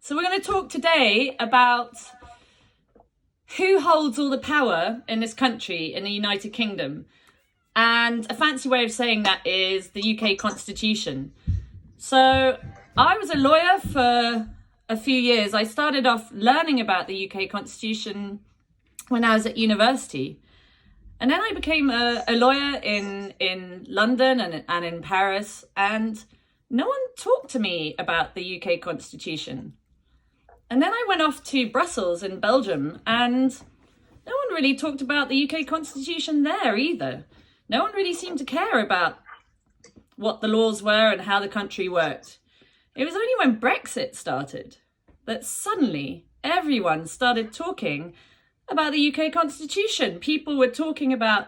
So we're going to talk today about who holds all the power in this country, in the United Kingdom. And a fancy way of saying that is the UK Constitution. So I was a lawyer for a few years. I started off learning about the UK Constitution when I was at university. And then I became a lawyer in London and in Paris. And no one talked to me about the UK Constitution. And then I went off to Brussels in Belgium, and no one really talked about the UK Constitution there either. No one really seemed to care about what the laws were and how the country worked. It was only when Brexit started that suddenly everyone started talking about the UK Constitution. People were talking about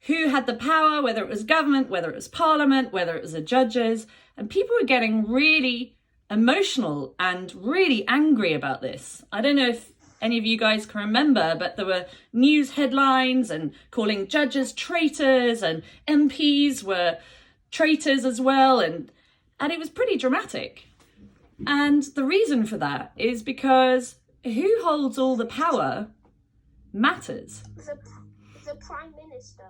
who had the power, whether it was government, whether it was parliament, whether it was the judges, and people were getting really emotional and really angry about this. I don't know if any of you guys can remember, but there were news headlines and calling judges traitors, and MPs were traitors as well, and it was pretty dramatic. And the reason for that is because who holds all the power matters. The Prime Minister.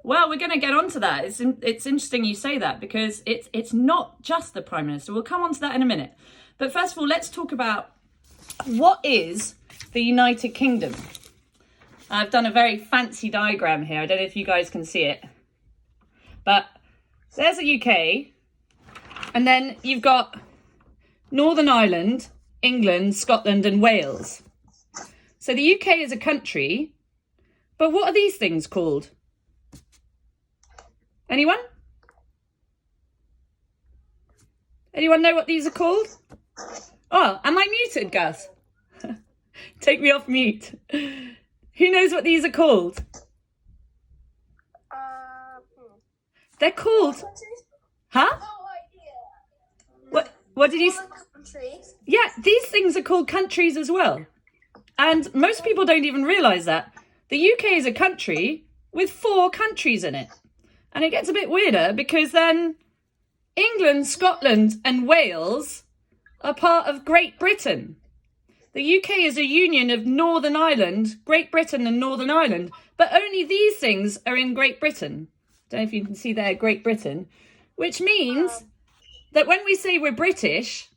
Well, we're going to get onto that. It's interesting you say that, because it's not just the Prime Minister. We'll come on to that in a minute. But first of all, let's talk about what is the United Kingdom. I've done a very fancy diagram here. I don't know if you guys can see it. But there's the UK. And then you've got Northern Ireland, England, Scotland and Wales. So the UK is a country. But what are these things called? Anyone? Anyone know what these are called? Oh, am I muted, Gus? Take me off mute. Who knows what these are called? They're called... Huh? What did you... Yeah, these things are called countries as well. And most people don't even realise that. The UK is a country with 4 countries in it. And it gets a bit weirder because then England, Scotland and Wales are part of Great Britain. The UK is a union of Northern Ireland, Great Britain and Northern Ireland, but only these things are in Great Britain. Don't know if you can see there, Great Britain, which means that when we say we're British,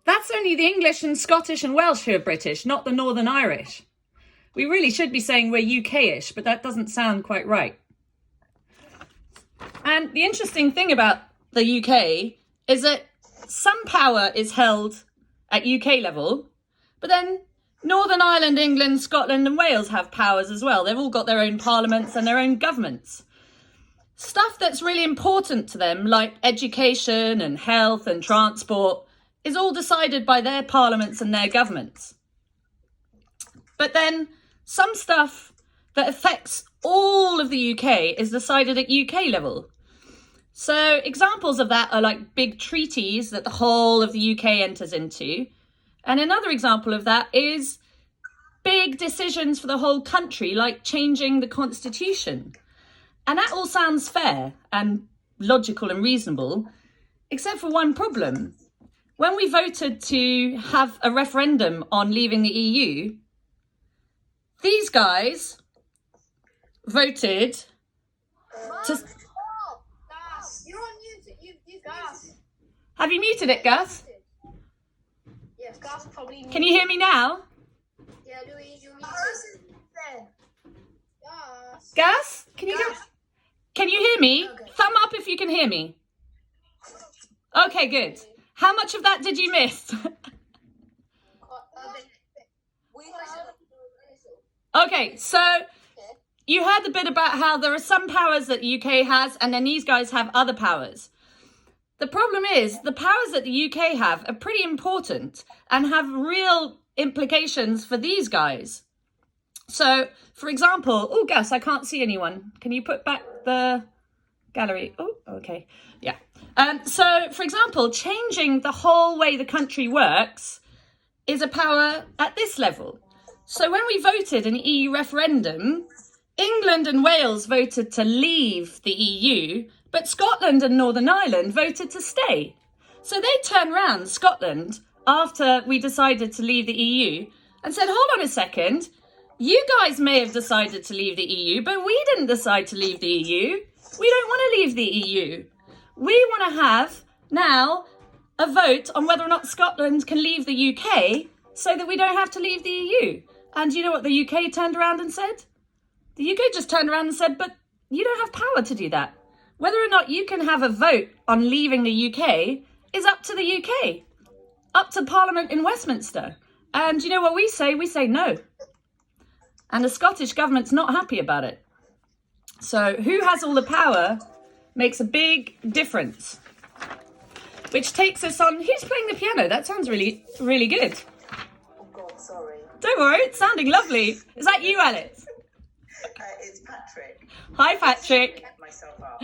that's only the English and Scottish and Welsh who are British, not the Northern Irish. We really should be saying we're UK-ish, but that doesn't sound quite right. And the interesting thing about the UK is that some power is held at UK level, but then Northern Ireland, England, Scotland and Wales have powers as well. They've all got their own parliaments and their own governments. Stuff that's really important to them, like education and health and transport, is all decided by their parliaments and their governments. But then some stuff that affects all of the UK is decided at UK level. So examples of that are like big treaties that the whole of the UK enters into. And another example of that is big decisions for the whole country, like changing the constitution. And that all sounds fair and logical and reasonable, except for one problem. When we voted to have a referendum on leaving the EU, these guys voted to... You're on mute. You Gus. Have you muted it, Gus? Yes, Gus probably. Can you hear me now? Yeah, Louise, you're muted. Gus. Gus, can you hear me? Okay. Thumb up if you can hear me. Okay, good. How much of that did you miss? Okay, so you heard a bit about how there are some powers that the UK has, and then these guys have other powers. The problem is the powers that the UK have are pretty important and have real implications for these guys. So, for example, oh, Gus, I can't see anyone. Can you put back the gallery? Oh, okay. Yeah. So, for example, changing the whole way the country works is a power at this level. So when we voted in the EU referendum, England and Wales voted to leave the EU, but Scotland and Northern Ireland voted to stay. So they turn round, Scotland, after we decided to leave the EU and said, hold on a second, you guys may have decided to leave the EU, but we didn't decide to leave the EU. We don't want to leave the EU. We want to have now a vote on whether or not Scotland can leave the UK so that we don't have to leave the EU. And you know what the UK turned around and said? The UK just turned around and said, but you don't have power to do that. Whether or not you can have a vote on leaving the UK is up to the UK, up to Parliament in Westminster. And you know what we say? We say no. And the Scottish government's not happy about it. So who has all the power makes a big difference. Which takes us on, who's playing the piano? That sounds really, really good. Oh God, sorry. Don't worry, it's sounding lovely. Is that you, Alex? It's Patrick. Hi, Patrick. Myself up.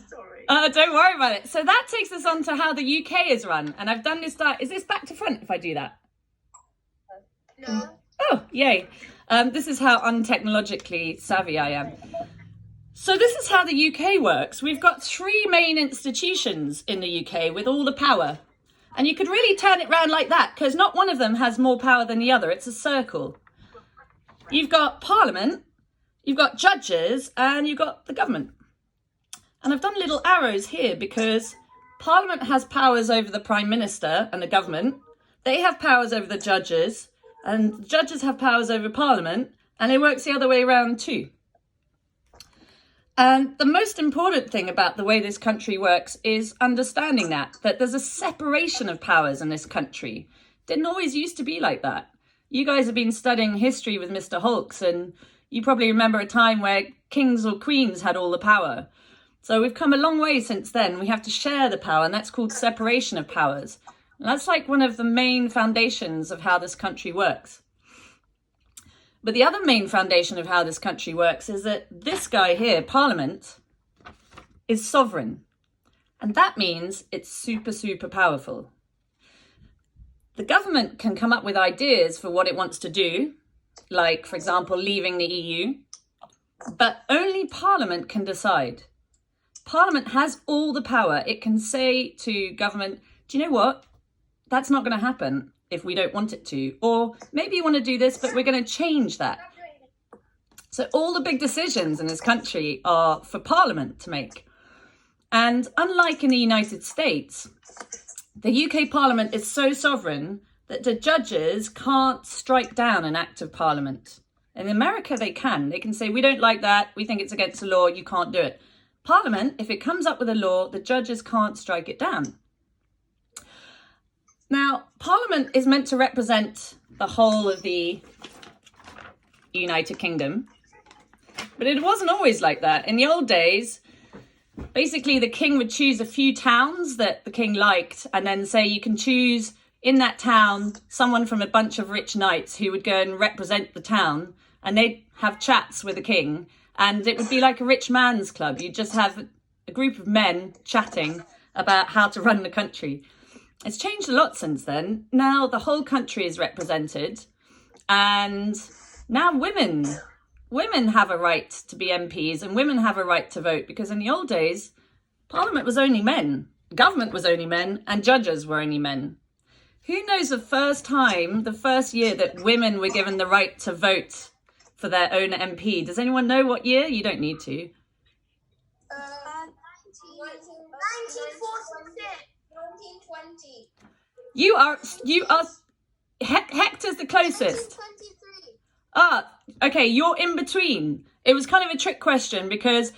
Sorry. Don't worry about it. So that takes us on to how the UK is run. And I've done this, is this back to front if I do that? No. Oh, yay. This is how untechnologically savvy I am. So this is how the UK works. We've got three main institutions in the UK with all the power. And you could really turn it round like that because not one of them has more power than the other. It's a circle. You've got Parliament, you've got judges, and you've got the government. And I've done little arrows here because Parliament has powers over the Prime Minister and the government. They have powers over the judges, and the judges have powers over Parliament, and it works the other way around too. And the most important thing about the way this country works is understanding that there's a separation of powers in this country. Didn't always used to be like that. You guys have been studying history with Mr. Hulks, and you probably remember a time where kings or queens had all the power. So we've come a long way since then. We have to share the power, and that's called separation of powers. And that's like one of the main foundations of how this country works. But the other main foundation of how this country works is that this guy here, Parliament, is sovereign. And that means it's super, super powerful. The government can come up with ideas for what it wants to do, like, for example, leaving the EU, but only Parliament can decide. Parliament has all the power. It can say to government, do you know what? That's not going to happen if we don't want it to. Or maybe you want to do this, but we're going to change that. So all the big decisions in this country are for Parliament to make. And unlike in the United States, the UK Parliament is so sovereign that the judges can't strike down an act of Parliament. In America, they can. They can say, we don't like that. We think it's against the law. You can't do it. Parliament, if it comes up with a law, the judges can't strike it down. Now, Parliament is meant to represent the whole of the United Kingdom, but it wasn't always like that. In the old days, basically the king would choose a few towns that the king liked and then say you can choose in that town someone from a bunch of rich knights who would go and represent the town, and they'd have chats with the king, and it would be like a rich man's club. You'd just have a group of men chatting about how to run the country. It's changed a lot since then. Now the whole country is represented, and now women have a right to be MPs and women have a right to vote, because in the old days, Parliament was only men, government was only men, and judges were only men. Who knows the first year that women were given the right to vote for their own MP? Does anyone know what year? You don't need to. 1920. Hector's the closest. 1923. Ah, okay, you're in between. It was kind of a trick question because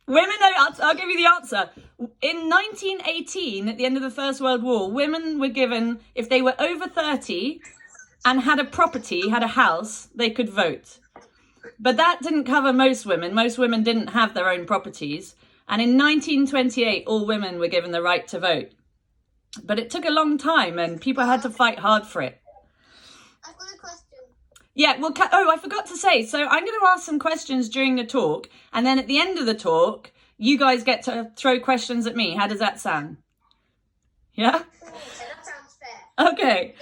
women, I'll give you the answer. In 1918, at the end of the First World War, women were given, if they were over 30 and had a property, had a house, they could vote. But that didn't cover most women. Most women didn't have their own properties. And in 1928, all women were given the right to vote. But it took a long time and people had to fight hard for it. I've got a question. Yeah, well, I forgot to say, so I'm going to ask some questions during the talk, and then at the end of the talk, you guys get to throw questions at me. How does that sound? Yeah? Yeah, that sounds fair. Okay.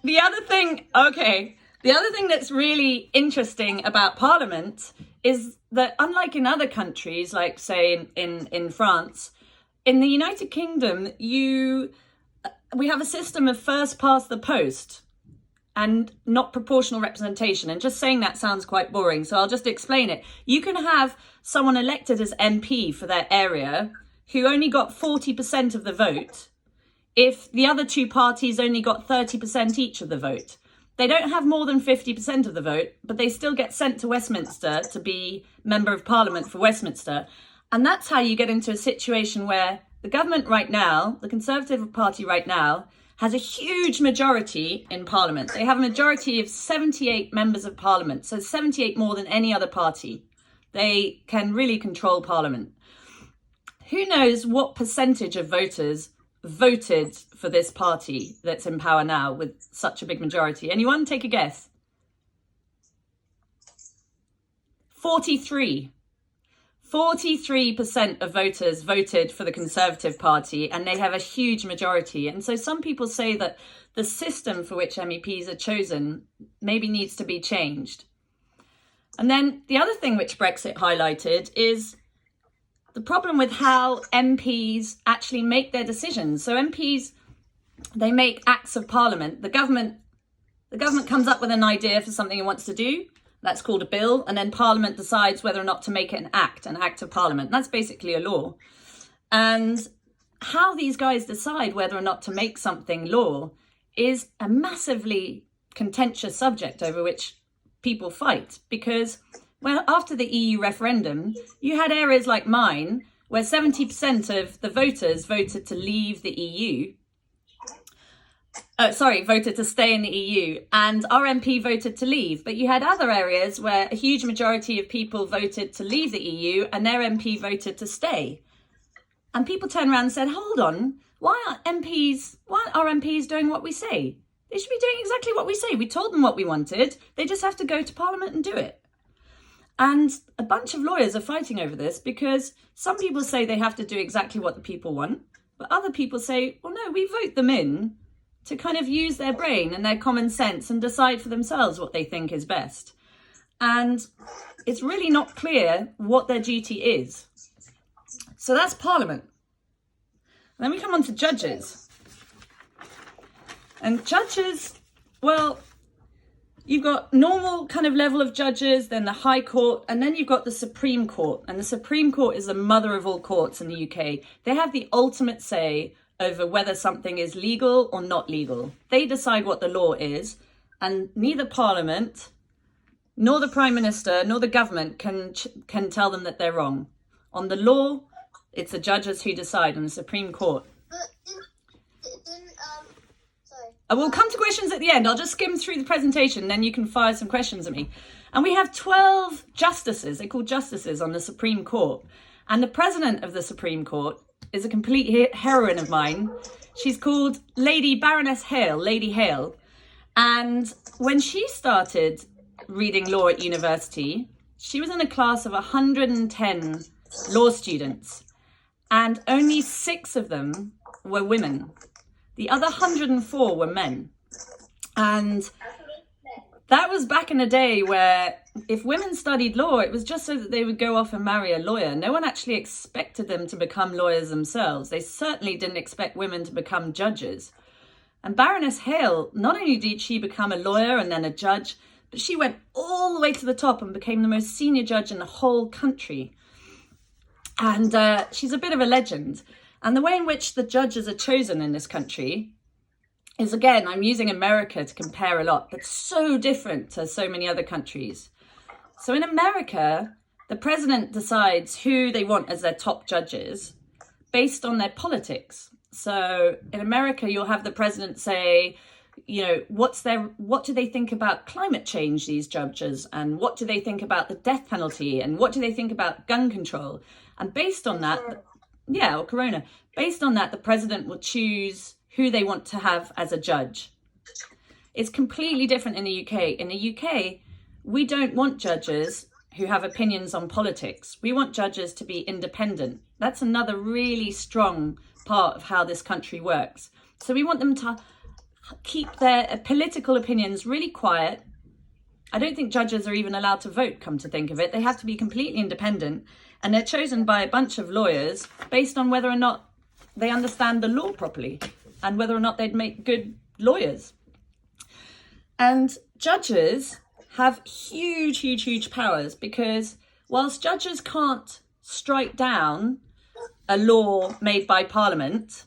The other thing that's really interesting about Parliament is that unlike in other countries, like say in France, in the United Kingdom, we have a system of first past the post and not proportional representation. And just saying that sounds quite boring, so I'll just explain it. You can have someone elected as MP for their area who only got 40% of the vote if the other two parties only got 30% each of the vote. They don't have more than 50% of the vote, but they still get sent to Westminster to be Member of Parliament for Westminster. And that's how you get into a situation where the government right now, the Conservative Party right now, has a huge majority in Parliament. They have a majority of 78 members of Parliament, so 78 more than any other party. They can really control Parliament. Who knows what percentage of voters voted for this party that's in power now with such a big majority? Anyone take a guess? 43. 43% of voters voted for the Conservative Party, and they have a huge majority. And so some people say that the system for which MEPs are chosen maybe needs to be changed. And then the other thing which Brexit highlighted is the problem with how MPs actually make their decisions. So MPs, they make acts of parliament. The government comes up with an idea for something it wants to do. That's called a bill. And then Parliament decides whether or not to make it an act of Parliament. That's basically a law. And how these guys decide whether or not to make something law is a massively contentious subject over which people fight. Because after the EU referendum, you had areas like mine where 70% of the voters voted to leave the EU. Voted to stay in the EU, and our MP voted to leave. But you had other areas where a huge majority of people voted to leave the EU and their MP voted to stay. And people turned around and said, hold on, why aren't our MPs doing what we say? They should be doing exactly what we say. We told them what we wanted. They just have to go to Parliament and do it. And a bunch of lawyers are fighting over this because some people say they have to do exactly what the people want, but other people say, well, no, we vote them in to kind of use their brain and their common sense and decide for themselves what they think is best. And it's really not clear what their duty is. So that's Parliament. Then we come on to judges. And judges, well, you've got normal kind of level of judges, then the High Court, and then you've got the Supreme Court. And the Supreme Court is the mother of all courts in the UK. They have the ultimate say over whether something is legal or not legal. They decide what the law is, and neither Parliament, nor the Prime Minister, nor the government can tell them that they're wrong. On the law, it's the judges who decide in the Supreme Court. We'll come to questions at the end. I'll just skim through the presentation, then you can fire some questions at me. And we have 12 justices, they're called justices on the Supreme Court. And the president of the Supreme Court is a complete heroine of mine. She's called Lady Baroness Hale, Lady Hale. And when she started reading law at university, she was in a class of 110 law students, and only 6 of them were women. The other 104 were men. And that was back in a day where if women studied law, it was just so that they would go off and marry a lawyer. No one actually expected them to become lawyers themselves. They certainly didn't expect women to become judges. And Baroness Hale, not only did she become a lawyer and then a judge, but she went all the way to the top and became the most senior judge in the whole country. And she's a bit of a legend. And the way in which the judges are chosen in this country is, again, I'm using America to compare a lot, but so different to so many other countries. So in America, the president decides who they want as their top judges based on their politics. So in America, you'll have the president say, you know, what do they think about climate change, these judges? And what do they think about the death penalty? And what do they think about gun control? And based on that, or Corona, based on that, the president will choose who they want to have as a judge. It's completely different in the UK. In the UK, we don't want judges who have opinions on politics. We want judges to be independent. That's another really strong part of how this country works. So we want them to keep their political opinions really quiet. I don't think judges are even allowed to vote, come to think of it. They have to be completely independent, and they're chosen by a bunch of lawyers based on whether or not they understand the law properly and whether or not they'd make good lawyers. And judges have huge, huge, huge powers, because whilst judges can't strike down a law made by Parliament,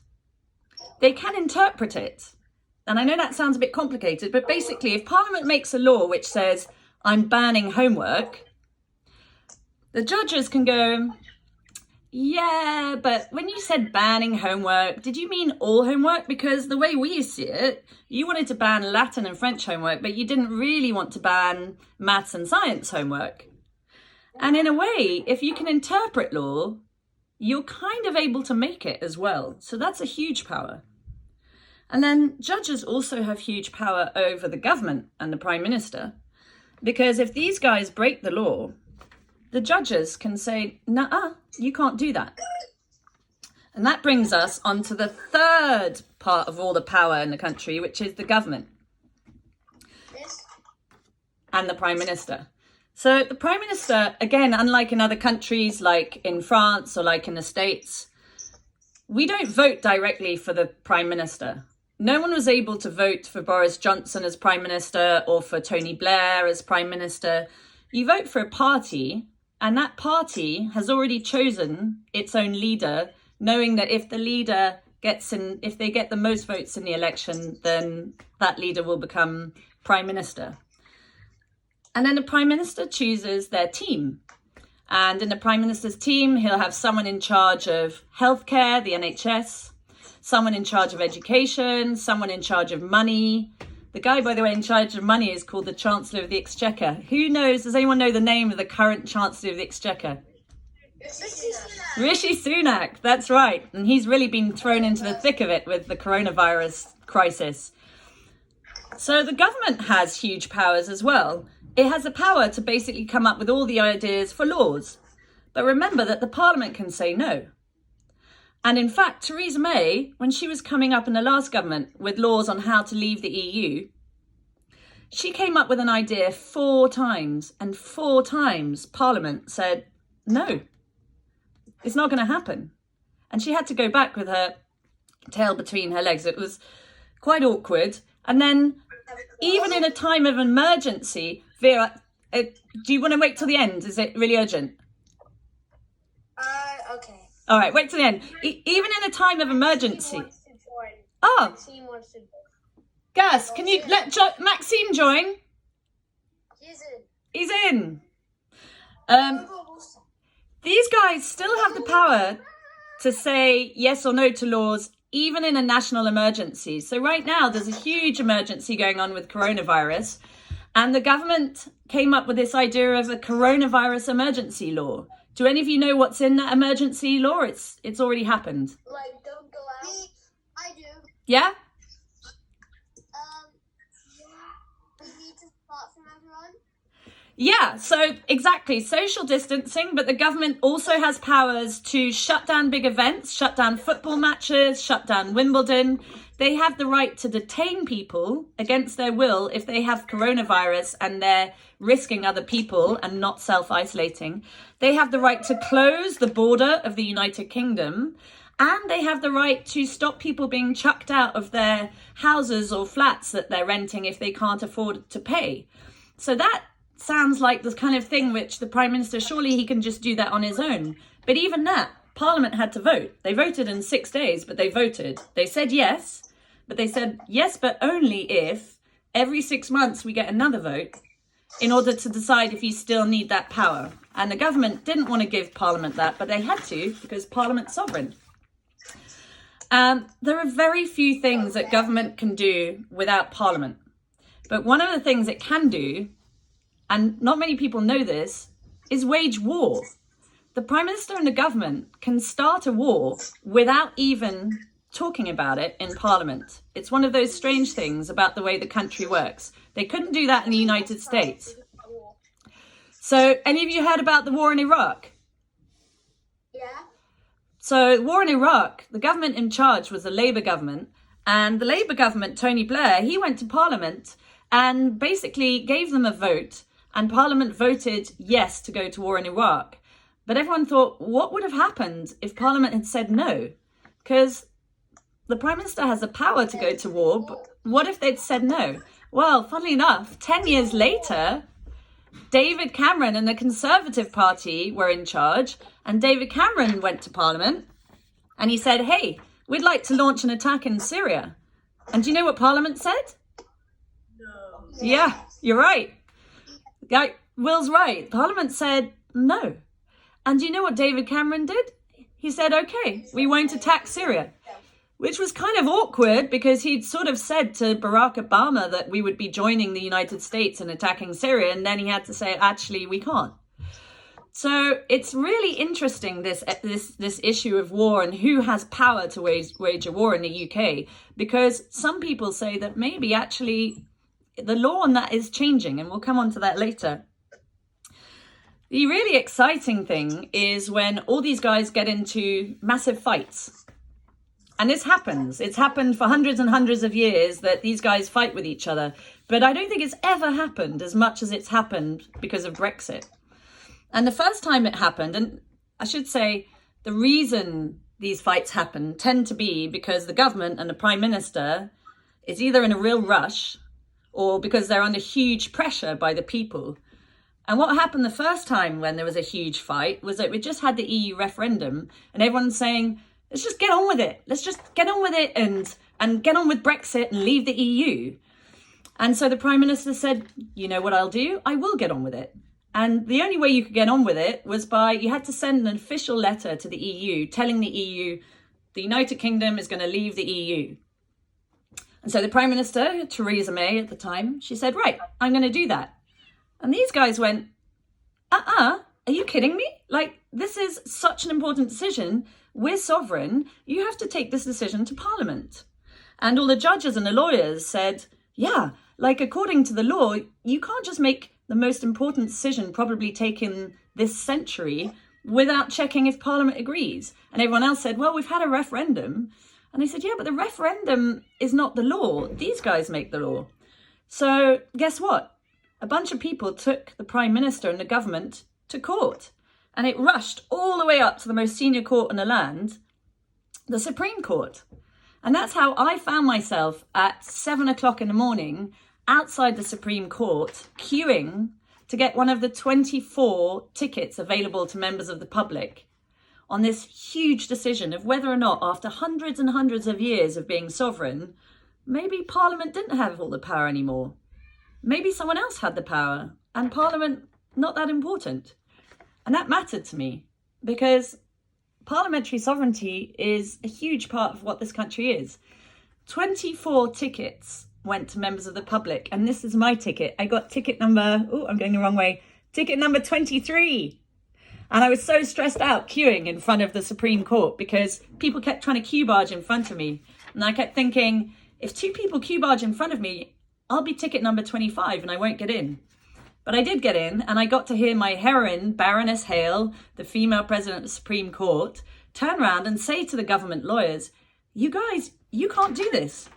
they can interpret it. And I know that sounds a bit complicated, but basically if Parliament makes a law which says, I'm banning homework, the judges can go, yeah, but when you said banning homework, did you mean all homework? Because the way we see it, you wanted to ban Latin and French homework, but you didn't really want to ban maths and science homework. And in a way, if you can interpret law, you're kind of able to make it as well. So that's a huge power. And then judges also have huge power over the government and the Prime Minister, because if these guys break the law, the judges can say, nah, you can't do that. And that brings us on to the third part of all the power in the country, which is the government and the Prime Minister. So the Prime Minister, again, unlike in other countries, like in France or like in the States, we don't vote directly for the Prime Minister. No one was able to vote for Boris Johnson as Prime Minister or for Tony Blair as Prime Minister. You vote for a party, and that party has already chosen its own leader, knowing that if the leader if they get the most votes in the election, then that leader will become Prime Minister. And then the Prime Minister chooses their team. And in the Prime Minister's team, he'll have someone in charge of healthcare, the NHS, someone in charge of education, someone in charge of money. The guy, by the way, in charge of money is called the Chancellor of the Exchequer. Who knows? Does anyone know the name of the current Chancellor of the Exchequer? Rishi Sunak, that's right. And he's really been thrown into the thick of it with the coronavirus crisis. So the government has huge powers as well. It has the power to basically come up with all the ideas for laws. But remember that the Parliament can say no. And in fact, Theresa May, when she was coming up in the last government with laws on how to leave the EU, she came up with an idea 4 times, and 4 times Parliament said, no, it's not going to happen. And she had to go back with her tail between her legs. It was quite awkward. And then even in a time of emergency, Vera, do you want to wait till the end? Is it really urgent? Okay. All right, wait till the end. Even in a time of emergency. Maxime wants to join. Gus, can you let Maxime join? He's in. These guys still have the power to say yes or no to laws, even in a national emergency. So right now, there's a huge emergency going on with coronavirus. And the government came up with this idea of a coronavirus emergency law. Do any of you know what's in that emergency law? It's already happened. Like, don't go out. I do. Yeah? We need to start from everyone. Yeah, so exactly, social distancing, but the government also has powers to shut down big events, shut down football matches, shut down Wimbledon. They have the right to detain people against their will if they have coronavirus and they're risking other people and not self-isolating. They have the right to close the border of the United Kingdom, and they have the right to stop people being chucked out of their houses or flats that they're renting if they can't afford to pay. So that sounds like the kind of thing which the Prime Minister, surely he can just do that on his own. But even that, Parliament had to vote. They voted in 6 days, but they voted. They said yes, but they said yes, but only if every 6 months we get another vote in order to decide if you still need that power. And the government didn't want to give Parliament that, but they had to because Parliament's sovereign. There are very few things that government can do without Parliament. But one of the things it can do, and not many people know this, is wage war. The Prime Minister and the government can start a war without even talking about it in Parliament. It's one of those strange things about the way the country works. They couldn't do that in the United States. So, any of you heard about the war in Iraq? Yeah. So, the war in Iraq, the government in charge was the Labour government. And the Labour government, Tony Blair, he went to Parliament and basically gave them a vote. And Parliament voted yes to go to war in Iraq. But everyone thought, what would have happened if Parliament had said no? because the Prime Minister has the power to go to war, but what if they'd said no? Well, funnily enough, 10 years later, David Cameron and the Conservative Party were in charge, and David Cameron went to Parliament and he said, hey, we'd like to launch an attack in Syria. And do you know what Parliament said? No. Yeah, you're right. Will's right. Parliament said no. And do you know what David Cameron did? He said, okay, we won't attack Syria. Which was kind of awkward because he'd sort of said to Barack Obama that we would be joining the United States in attacking Syria, and then he had to say, actually, we can't. So it's really interesting, this issue of war and who has power to wage a war in the UK, because some people say that maybe actually the law on that is changing, and we'll come on to that later. The really exciting thing is when all these guys get into massive fights. And this happens. It's happened for hundreds and hundreds of years that these guys fight with each other. But I don't think it's ever happened as much as it's happened because of Brexit. And the first time it happened, and I should say the reason these fights happen tend to be because the government and the Prime Minister is either in a real rush or because they're under huge pressure by the people. And what happened the first time when there was a huge fight was that we just had the EU referendum and everyone's saying, let's just get on with it. Let's just get on with it and get on with Brexit and leave the EU. And so the Prime Minister said, you know what I'll do? I will get on with it. And the only way you could get on with it was you had to send an official letter to the EU telling the EU the United Kingdom is going to leave the EU. And so the Prime Minister, Theresa May at the time, she said, right, I'm going to do that. And these guys went, are you kidding me? Like, this is such an important decision. We're sovereign. You have to take this decision to Parliament. And all the judges and the lawyers said, yeah, like according to the law, you can't just make the most important decision probably taken this century without checking if Parliament agrees. And everyone else said, well, we've had a referendum. And they said, yeah, but the referendum is not the law. These guys make the law. So guess what? A bunch of people took the Prime Minister and the government to court. And it rushed all the way up to the most senior court in the land, the Supreme Court. And that's how I found myself at 7 o'clock in the morning outside the Supreme Court, queuing to get one of the 24 tickets available to members of the public on this huge decision of whether or not, after hundreds and hundreds of years of being sovereign, maybe Parliament didn't have all the power anymore. Maybe someone else had the power and Parliament not that important. And that mattered to me because parliamentary sovereignty is a huge part of what this country is. 24 tickets went to members of the public, and this is my ticket. I got ticket number, I'm going the wrong way, ticket number 23. And I was so stressed out queuing in front of the Supreme Court because people kept trying to queue barge in front of me. And I kept thinking, if two people queue barge in front of me, I'll be ticket number 25 and I won't get in. But I did get in, and I got to hear my heroine, Baroness Hale, the female president of the Supreme Court, turn around and say to the government lawyers, you guys, you can't do this.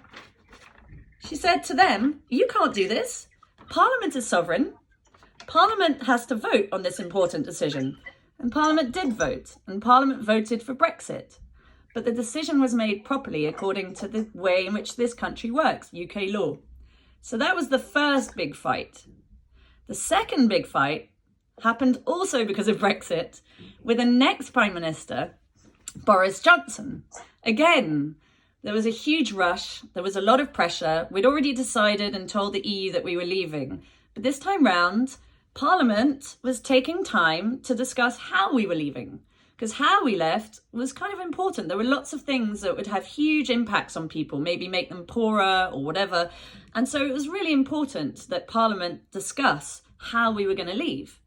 She said to them, you can't do this. Parliament is sovereign. Parliament has to vote on this important decision. And Parliament did vote, and Parliament voted for Brexit. But the decision was made properly according to the way in which this country works, UK law. So that was the first big fight. The second big fight happened also because of Brexit with the next Prime Minister, Boris Johnson. Again, there was a huge rush. There was a lot of pressure. We'd already decided and told the EU that we were leaving. But this time round, Parliament was taking time to discuss how we were leaving, because how we left was kind of important. There were lots of things that would have huge impacts on people, maybe make them poorer or whatever. And so it was really important that Parliament discuss how we were going to leave.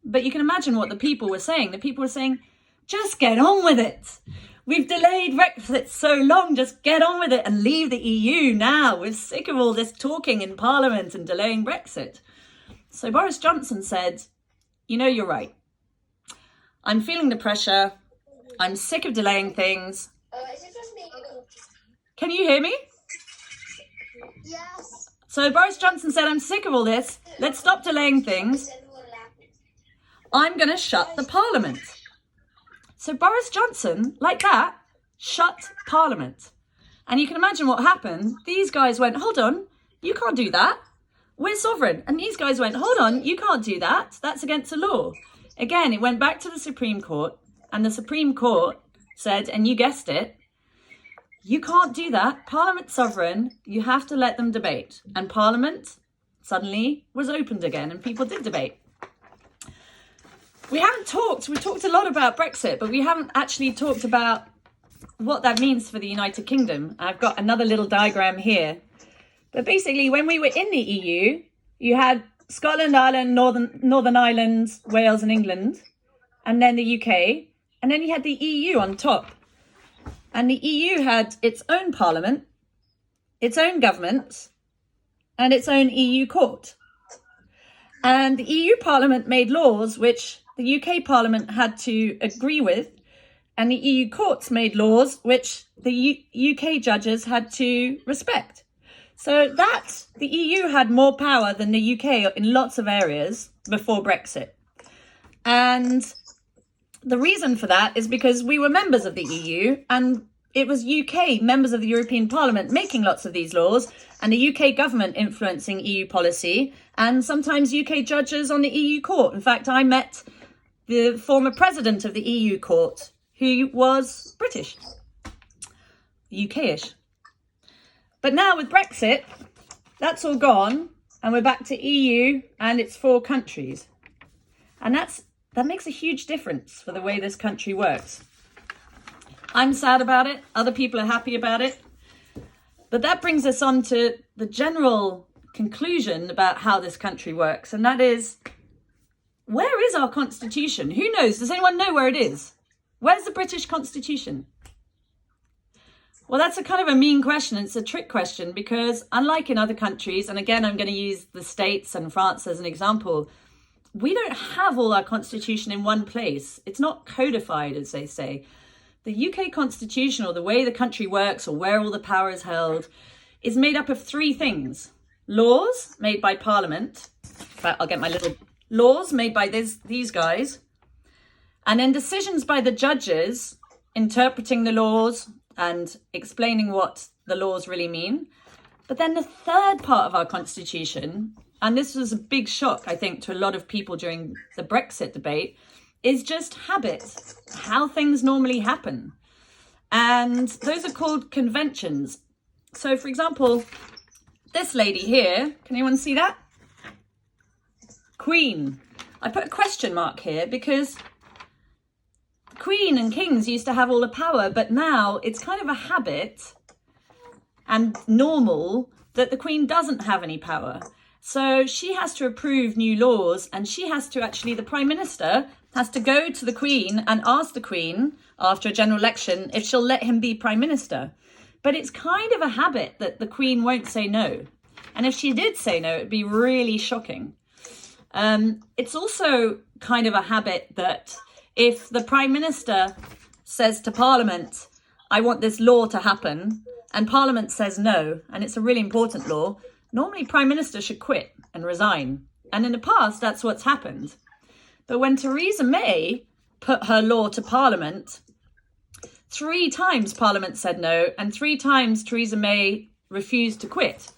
But you can imagine what the people were saying. The people were saying, just get on with it. We've delayed Brexit so long, just get on with it and leave the EU now. We're sick of all this talking in Parliament and delaying Brexit. So Boris Johnson said, you know, you're right. I'm feeling the pressure. I'm sick of delaying things. Is it just me? Can you hear me? Yes. So Boris Johnson said, I'm sick of all this. Let's stop delaying things. I'm going to shut the Parliament. So Boris Johnson, like that, shut Parliament. And you can imagine what happened. These guys went, hold on, you can't do that. We're sovereign. And these guys went, hold on, you can't do that. That's against the law. Again, it went back to the Supreme Court, and the Supreme Court said, and you guessed it, you can't do that. Parliament's sovereign. You have to let them debate. And Parliament suddenly was opened again, and people did debate. We've talked a lot about Brexit, but we haven't actually talked about what that means for the United Kingdom. I've got another little diagram here. But basically, when we were in the EU, you had Scotland, Ireland, Northern Ireland, Wales and England, and then the UK, and then you had the EU on top. And the EU had its own parliament, its own government, and its own EU court. And the EU Parliament made laws which the UK Parliament had to agree with, and the EU courts made laws which the UK judges had to respect. So that the EU had more power than the UK in lots of areas before Brexit. And the reason for that is because we were members of the EU, and it was UK members of the European Parliament making lots of these laws, and the UK government influencing EU policy, and sometimes UK judges on the EU court. In fact, I met the former president of the EU court, who was British, UK-ish. But now with Brexit, that's all gone, and we're back to EU and its 4 countries. And that makes a huge difference for the way this country works. I'm sad about it. Other people are happy about it. But that brings us on to the general conclusion about how this country works. And that is, where is our constitution? Who knows? Does anyone know where it is? Where's the British Constitution? Well, that's a kind of a mean question. It's a trick question because unlike in other countries, and again, I'm going to use the States and France as an example, we don't have all our constitution in one place. It's not codified, as they say. The UK constitution, or the way the country works, or where all the power is held, is made up of 3 things. Laws made by Parliament. I'll get my little laws made by these guys. And then decisions by the judges interpreting the laws and explaining what the laws really mean. But then the third part of our constitution, and this was a big shock, I think, to a lot of people during the Brexit debate, is just habit, how things normally happen. And those are called conventions. So, for example, this lady here, can anyone see that? Queen. I put a question mark here because Queen and kings used to have all the power, but now it's kind of a habit and normal that the Queen doesn't have any power. So she has to approve new laws, and she has to actually, the Prime Minister has to go to the Queen and ask the Queen after a general election if she'll let him be Prime Minister. But it's kind of a habit that the Queen won't say no. And if she did say no, it'd be really shocking. It's also kind of a habit that if the Prime Minister says to Parliament, I want this law to happen, and Parliament says no, and it's a really important law, normally Prime Minister should quit and resign. And in the past, that's what's happened. But when Theresa May put her law to Parliament, 3 times Parliament said no, and 3 times Theresa May refused to quit.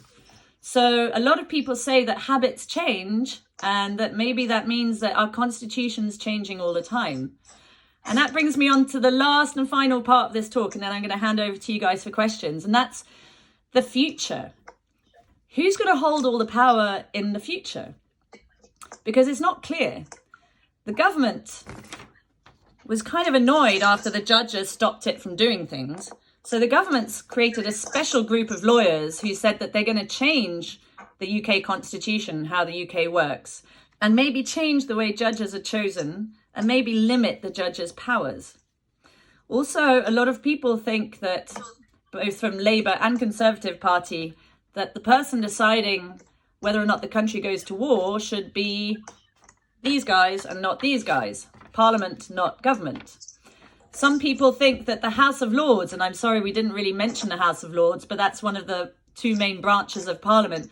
So a lot of people say that habits change, and that maybe that means that our constitution's changing all the time. And that brings me on to the last and final part of this talk, and then I'm going to hand over to you guys for questions, and that's the future. Who's going to hold all the power in the future? Because it's not clear. The government was kind of annoyed after the judges stopped it from doing things. So the government's created a special group of lawyers who said that they're going to change the UK constitution, how the UK works, and maybe change the way judges are chosen, and maybe limit the judges' powers. Also, a lot of people think that, both from Labour and Conservative Party, that the person deciding whether or not the country goes to war should be these guys and not these guys. Parliament, not government. Some people think that the House of Lords, and I'm sorry we didn't really mention the House of Lords, but that's one of the 2 main branches of Parliament.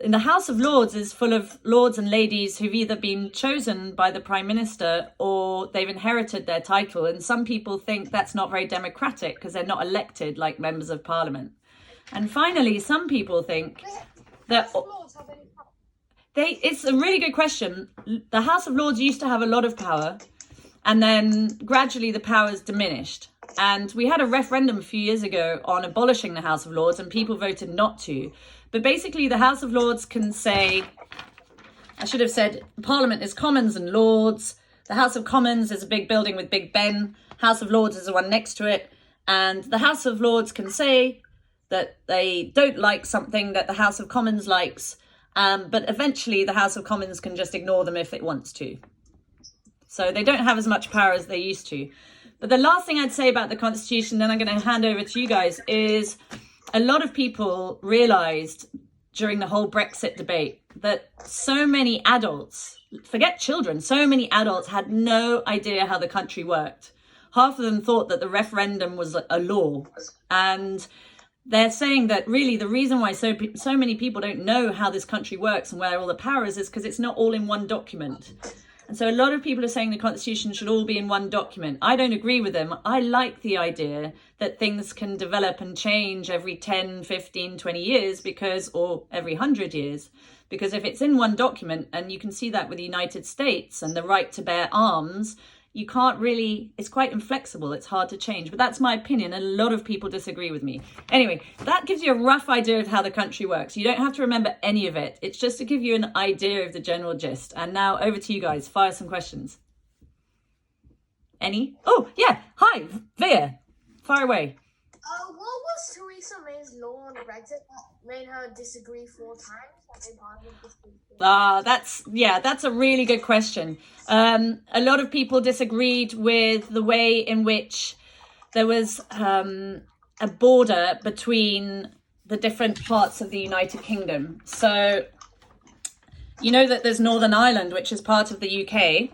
in the House of Lords is full of lords and ladies who've either been chosen by the Prime Minister or they've inherited their title. And some people think that's not very democratic because they're not elected like members of Parliament. And finally, some people think that it's a really good question. The House of Lords used to have a lot of power, and then gradually the powers diminished. And we had a referendum a few years ago on abolishing the House of Lords, and people voted not to. But basically, the House of Lords can say, I should have said, Parliament is Commons and Lords. The House of Commons is a big building with Big Ben. House of Lords is the one next to it. And the House of Lords can say that they don't like something that the House of Commons likes. But eventually, the House of Commons can just ignore them if it wants to. So they don't have as much power as they used to. But the last thing I'd say about the Constitution, then I'm going to hand over to you guys, is a lot of people realised during the whole Brexit debate that so many adults, forget children, so many adults had no idea how the country worked. Half of them thought that the referendum was a law. And they're saying that really the reason why so many people don't know how this country works and where all the power is because it's not all in one document. And so a lot of people are saying the Constitution should all be in one document. I don't agree with them. I like the idea that things can develop and change every 10, 15, 20 years or every 100 years. Because if it's in one document, and you can see that with the United States and the right to bear arms, you can't really, it's quite inflexible. It's hard to change. But that's my opinion. A lot of people disagree with me. Anyway, that gives you a rough idea of how the country works. You don't have to remember any of it. It's just to give you an idea of the general gist. And now over to you guys. Fire some questions. Any? Oh, yeah. Hi, Via. Fire away. What was Theresa May's law on Brexit that made her disagree 4 times? That's a really good question. A lot of people disagreed with the way in which there was a border between the different parts of the United Kingdom. So you know that there's Northern Ireland, which is part of the UK,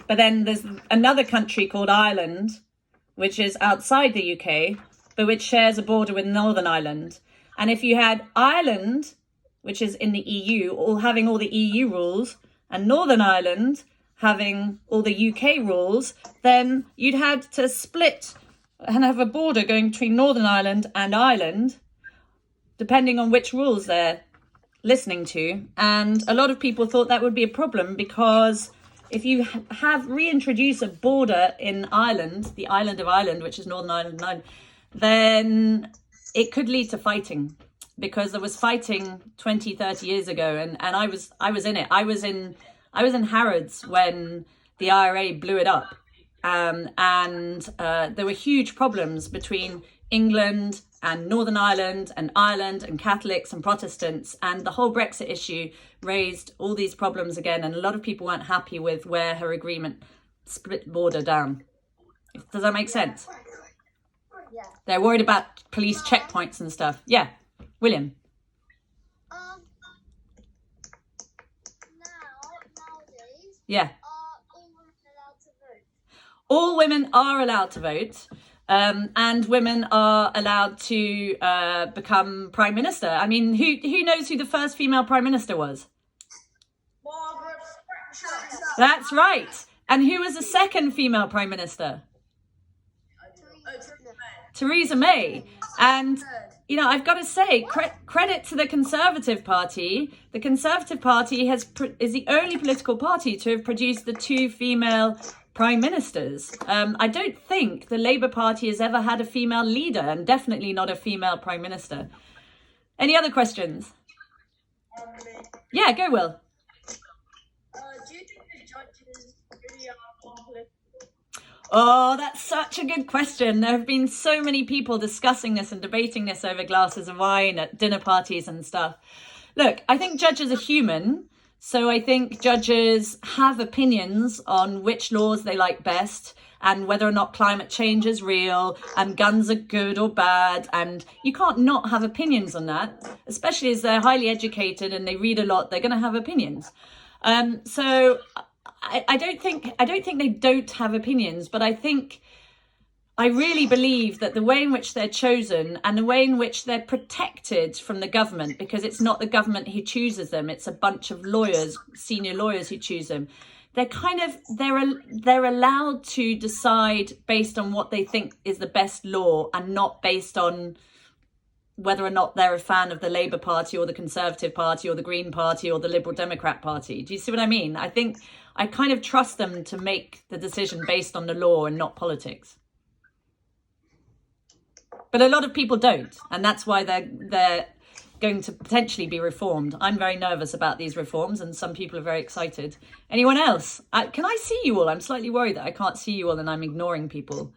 but then there's another country called Ireland, which is outside the UK, but which shares a border with Northern Ireland. And if you had Ireland, which is in the EU, all having all the EU rules, and Northern Ireland having all the UK rules, then you'd had to split and have a border going between Northern Ireland and Ireland, depending on which rules they're listening to. And a lot of people thought that would be a problem because if you reintroduce a border in Ireland, the island of Ireland, which is Northern Ireland, then it could lead to fighting. Because there was fighting 20, 30 years ago, and I was in it. I was in Harrods when the IRA blew it up, and there were huge problems between England and Northern Ireland and Catholics and Protestants, and the whole Brexit issue raised all these problems again, and a lot of people weren't happy with where her agreement split the border down. Does that make sense? Yeah. They're worried about police checkpoints and stuff. Yeah. William. Nowadays, Yeah. are all women allowed to vote? All women are allowed to vote, and women are allowed to become Prime Minister. I mean, who knows who the first female Prime Minister was? Margaret Thatcher. That's right. And who was the second female Prime Minister? Theresa May. And you know, I've got to say, credit to the Conservative Party. The Conservative Party is the only political party to have produced the 2 female prime ministers. I don't think the Labour Party has ever had a female leader, and definitely not a female prime minister. Any other questions? Yeah, go, Will. Do you think the judges really are political? Oh, that's such a good question. There have been so many people discussing this and debating this over glasses of wine at dinner parties and stuff. Look, I think judges are human. So I think judges have opinions on which laws they like best and whether or not climate change is real and guns are good or bad. And you can't not have opinions on that, especially as they're highly educated and they read a lot, they're going to have opinions. So I don't think they don't have opinions, but I think I really believe that the way in which they're chosen and the way in which they're protected from the government, because it's not the government who chooses them, it's a bunch of lawyers, senior lawyers who choose them. They're allowed to decide based on what they think is the best law and not based on whether or not they're a fan of the Labour Party or the Conservative Party or the Green Party or the Liberal Democrat Party. Do you see what I mean? I think I kind of trust them to make the decision based on the law and not politics. But a lot of people don't, and that's why they're going to potentially be reformed. I'm very nervous about these reforms, and some people are very excited. Anyone else? Can I see you all? I'm slightly worried that I can't see you all and I'm ignoring people.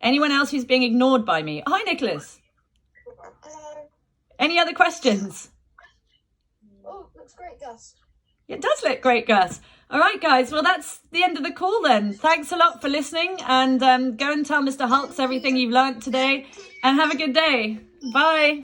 Anyone else who's being ignored by me? Hi, Nicholas. Hello. Any other questions? Oh, looks great, Gus. It does look great, Gus. All right, guys. Well, that's the end of the call then. Thanks a lot for listening, and go and tell Mr. Hulks everything you've learnt today, and have a good day. Bye.